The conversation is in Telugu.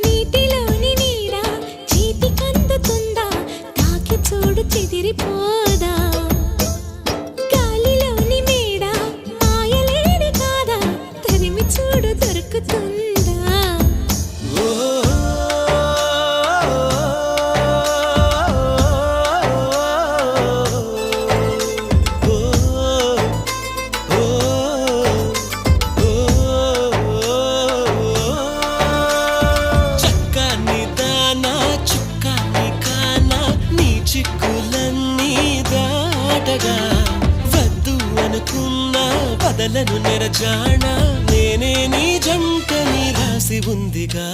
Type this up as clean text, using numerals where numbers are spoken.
నీటిలోని నీడ చేతికందుతుందా తాకి చూడు చెదిరిపోదా గాలిలోని మేడ మాయలేడి కాదా తరిమి చూడు దొరుకుతుందా వద్దు అనుకున్నా బదలను నెరజానా నేనే నీ జంటని రాసి ఉందిగా